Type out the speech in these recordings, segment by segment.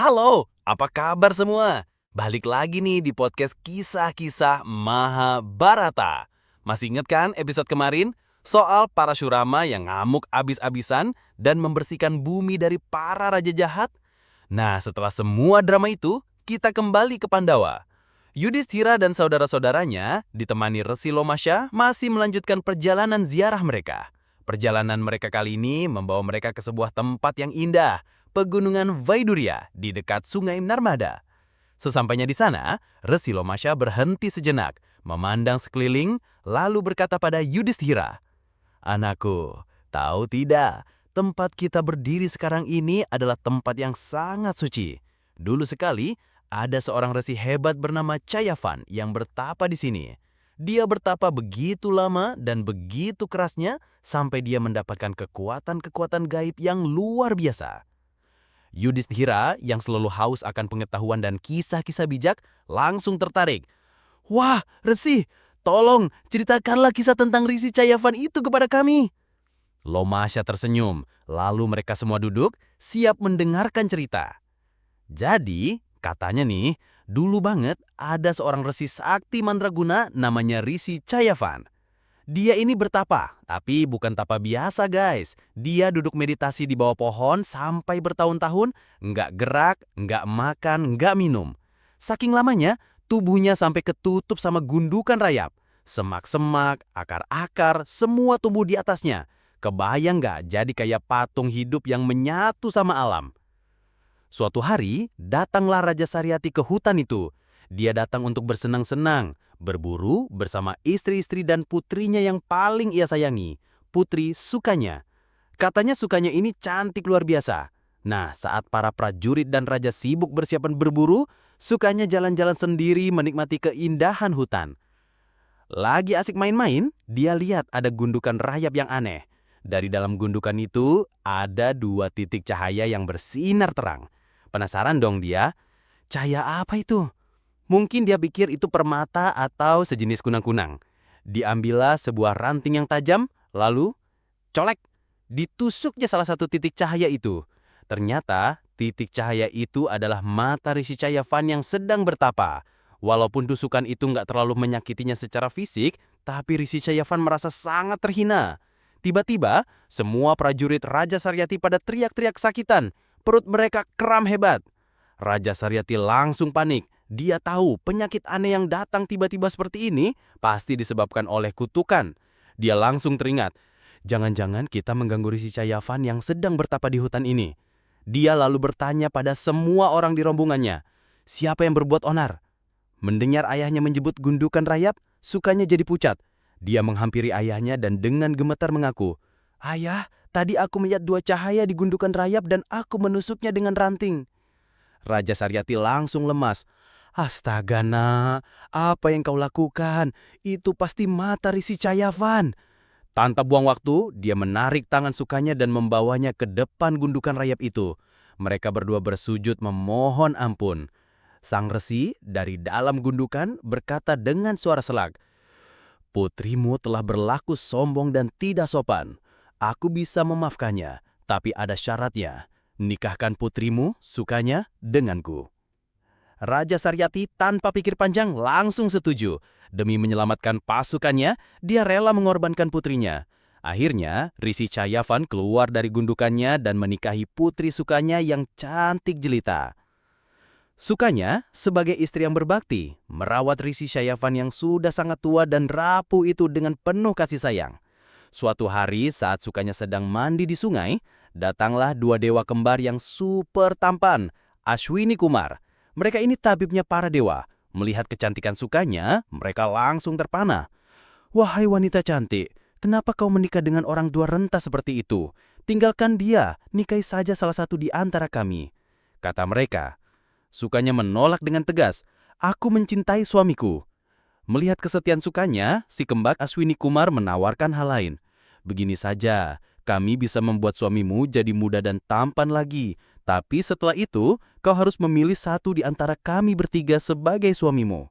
Halo, apa kabar semua? Balik lagi nih di podcast Kisah-Kisah Mahabharata. Masih ingat kan episode kemarin? Soal para Surama yang ngamuk abis-abisan dan membersihkan bumi dari para raja jahat? Nah, setelah semua drama itu, kita kembali ke Pandawa. Yudhishthira dan saudara-saudaranya, ditemani Resi Lomasya, masih melanjutkan perjalanan ziarah mereka. Perjalanan mereka kali ini membawa mereka ke sebuah tempat yang indah, Pegunungan Vaidurya di dekat Sungai Narmada. Sesampainya di sana, Resi Lomasya berhenti sejenak, memandang sekeliling, lalu berkata pada Yudhishthira, "Anakku, tahu tidak, tempat kita berdiri sekarang ini adalah tempat yang sangat suci. Dulu sekali, ada seorang resi hebat bernama Cayavan yang bertapa di sini. Dia bertapa begitu lama dan begitu kerasnya sampai dia mendapatkan kekuatan-kekuatan gaib yang luar biasa." Yudhishthira yang selalu haus akan pengetahuan dan kisah-kisah bijak langsung tertarik. "Wah, Resi, tolong ceritakanlah kisah tentang Risi Cayavan itu kepada kami." Lomasya tersenyum, lalu mereka semua duduk, siap mendengarkan cerita. Jadi, katanya nih, dulu banget ada seorang resi sakti mandraguna namanya Risi Cayavan. Dia ini bertapa, tapi bukan tapa biasa guys. Dia duduk meditasi di bawah pohon sampai bertahun-tahun, nggak gerak, nggak makan, nggak minum. Saking lamanya, tubuhnya sampai ketutup sama gundukan rayap. Semak-semak, akar-akar, semua tumbuh di atasnya. Kebayang nggak jadi kayak patung hidup yang menyatu sama alam? Suatu hari, datanglah Raja Saryati ke hutan itu. Dia datang untuk bersenang-senang, berburu bersama istri-istri dan putrinya yang paling ia sayangi, Putri Sukanya. Katanya Sukanya ini cantik luar biasa. Nah, saat para prajurit dan raja sibuk bersiapan berburu, Sukanya jalan-jalan sendiri menikmati keindahan hutan. Lagi asik main-main, dia lihat ada gundukan rayap yang aneh. Dari dalam gundukan itu, ada dua titik cahaya yang bersinar terang. Penasaran dong dia, cahaya apa itu? Mungkin dia pikir itu permata atau sejenis kunang-kunang. Diambillah sebuah ranting yang tajam, lalu colek. Ditusuknya salah satu titik cahaya itu. Ternyata titik cahaya itu adalah mata Risi Cayavan yang sedang bertapa. Walaupun tusukan itu nggak terlalu menyakitinya secara fisik, tapi Risi Cayavan merasa sangat terhina. Tiba-tiba, semua prajurit Raja Saryati pada teriak-teriak kesakitan. Perut mereka kram hebat. Raja Saryati langsung panik. Dia tahu penyakit aneh yang datang tiba-tiba seperti ini pasti disebabkan oleh kutukan. Dia langsung teringat, jangan-jangan kita mengganggu Risi Cayavan yang sedang bertapa di hutan ini. Dia lalu bertanya pada semua orang di rombongannya, siapa yang berbuat onar? Mendengar ayahnya menyebut gundukan rayap, Sukanya jadi pucat. Dia menghampiri ayahnya dan dengan gemetar mengaku, "Ayah, tadi aku melihat dua cahaya di gundukan rayap dan aku menusuknya dengan ranting." Raja Saryati langsung lemas. "Astaga nak, apa yang kau lakukan? Itu pasti mata Risi Cayavan." Tanpa buang waktu, dia menarik tangan Sukanya dan membawanya ke depan gundukan rayap itu. Mereka berdua bersujud memohon ampun. Sang resi dari dalam gundukan berkata dengan suara selag, "Putrimu telah berlaku sombong dan tidak sopan. Aku bisa memaafkannya, tapi ada syaratnya. Nikahkan putrimu, Sukanya, denganku." Raja Saryati tanpa pikir panjang langsung setuju. Demi menyelamatkan pasukannya, dia rela mengorbankan putrinya. Akhirnya, Risi Cayavan keluar dari gundukannya dan menikahi putri Sukanya yang cantik jelita. Sukanya, sebagai istri yang berbakti, merawat Risi Cayavan yang sudah sangat tua dan rapuh itu dengan penuh kasih sayang. Suatu hari saat Sukanya sedang mandi di sungai, datanglah dua dewa kembar yang super tampan, Ashwini Kumar. Mereka ini tabibnya para dewa. Melihat kecantikan Sukanya, mereka langsung terpana. "Wahai wanita cantik, kenapa kau menikah dengan orang dua renta seperti itu? Tinggalkan dia, nikahi saja salah satu di antara kami," kata mereka. Sukanya menolak dengan tegas, "Aku mencintai suamiku." Melihat kesetiaan Sukanya, si kembang Ashwini Kumar menawarkan hal lain. "Begini saja, kami bisa membuat suamimu jadi muda dan tampan lagi. Tapi setelah itu, kau harus memilih satu di antara kami bertiga sebagai suamimu."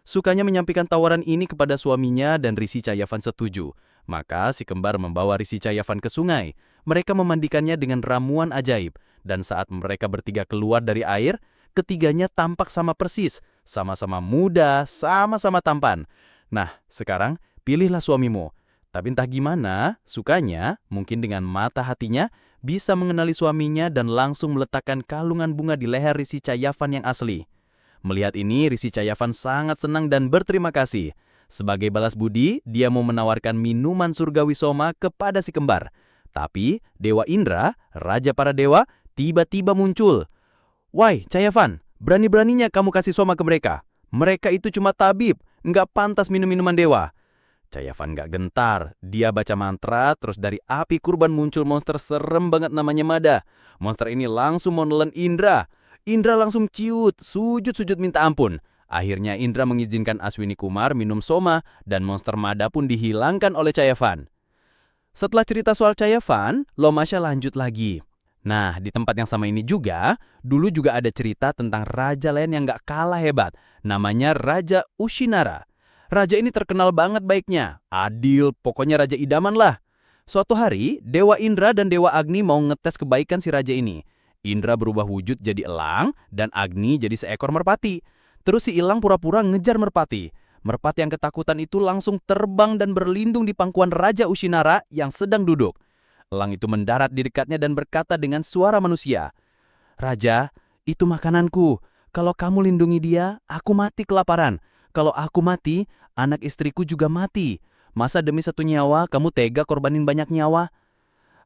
Sukanya menyampaikan tawaran ini kepada suaminya dan Risi Cayavan setuju. Maka si kembar membawa Risi Cayavan ke sungai. Mereka memandikannya dengan ramuan ajaib, dan saat mereka bertiga keluar dari air, ketiganya tampak sama persis, sama-sama muda, sama-sama tampan. Nah, sekarang pilihlah suamimu. Tapi entah gimana, sukanya, mungkin dengan mata hatinya, bisa mengenali suaminya dan langsung meletakkan kalungan bunga di leher Risi Cayavan yang asli. Melihat ini, Risi Cayavan sangat senang dan berterima kasih. Sebagai balas budi, dia mau menawarkan minuman surgawi soma kepada si kembar. Tapi, Dewa Indra, raja para dewa, tiba-tiba muncul. "Wai, Cayavan, berani-beraninya kamu kasih soma ke mereka. Mereka itu cuma tabib, nggak pantas minum minuman dewa." Cayavan gak gentar, dia baca mantra, terus dari api kurban muncul monster serem banget namanya Mada. Monster ini langsung mau nelen Indra. Indra langsung ciut, sujud-sujud minta ampun. Akhirnya Indra mengizinkan Aswini Kumar minum soma, dan monster Mada pun dihilangkan oleh Cayavan. Setelah cerita soal Cayavan, Lomasya lanjut lagi. Nah, di tempat yang sama ini juga, dulu juga ada cerita tentang raja lain yang gak kalah hebat. Namanya Raja Ushinara. Raja ini terkenal banget baiknya, adil, pokoknya raja idaman lah. Suatu hari, Dewa Indra dan Dewa Agni mau ngetes kebaikan si raja ini. Indra berubah wujud jadi elang, dan Agni jadi seekor merpati. Terus si elang pura-pura ngejar merpati. Merpati yang ketakutan itu langsung terbang dan berlindung di pangkuan Raja Ushinara yang sedang duduk. Elang itu mendarat di dekatnya dan berkata dengan suara manusia, "Raja, itu makananku. Kalau kamu lindungi dia, aku mati kelaparan. Kalau aku mati, anak istriku juga mati. Masa demi satu nyawa kamu tega korbanin banyak nyawa?"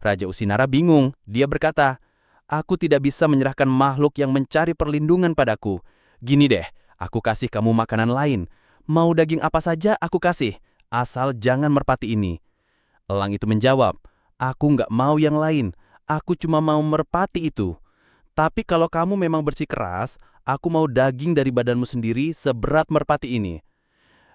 Raja Ushinara bingung. Dia berkata, "Aku tidak bisa menyerahkan makhluk yang mencari perlindungan padaku. Gini deh, aku kasih kamu makanan lain. Mau daging apa saja aku kasih, asal jangan merpati ini." Elang itu menjawab, "Aku nggak mau yang lain. Aku cuma mau merpati itu. Tapi kalau kamu memang bersikeras, aku mau daging dari badanmu sendiri seberat merpati ini."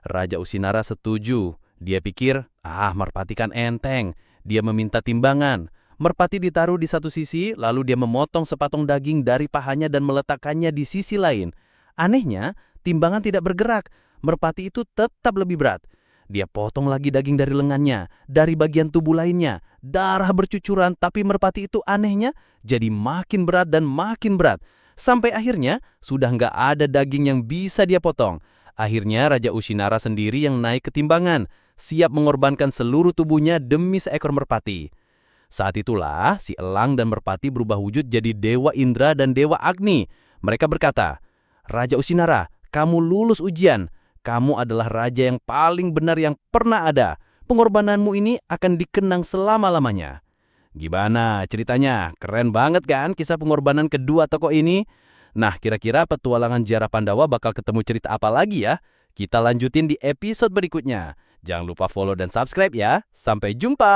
Raja Ushinara setuju. Dia pikir, merpati kan enteng. Dia meminta timbangan. Merpati ditaruh di satu sisi, lalu dia memotong sepotong daging dari pahanya dan meletakkannya di sisi lain. Anehnya, timbangan tidak bergerak. Merpati itu tetap lebih berat. Dia potong lagi daging dari lengannya, dari bagian tubuh lainnya. Darah bercucuran, tapi merpati itu anehnya jadi makin berat dan makin berat. Sampai akhirnya, sudah nggak ada daging yang bisa dia potong. Akhirnya Raja Ushinara sendiri yang naik ke timbangan, siap mengorbankan seluruh tubuhnya demi seekor merpati. Saat itulah si elang dan merpati berubah wujud jadi Dewa Indra dan Dewa Agni. Mereka berkata, "Raja Ushinara, kamu lulus ujian. Kamu adalah raja yang paling benar yang pernah ada. Pengorbananmu ini akan dikenang selama-lamanya." Gimana ceritanya? Keren banget kan kisah pengorbanan kedua tokoh ini? Nah, kira-kira petualangan Ziarah Pandawa bakal ketemu cerita apa lagi ya? Kita lanjutin di episode berikutnya. Jangan lupa follow dan subscribe ya. Sampai jumpa!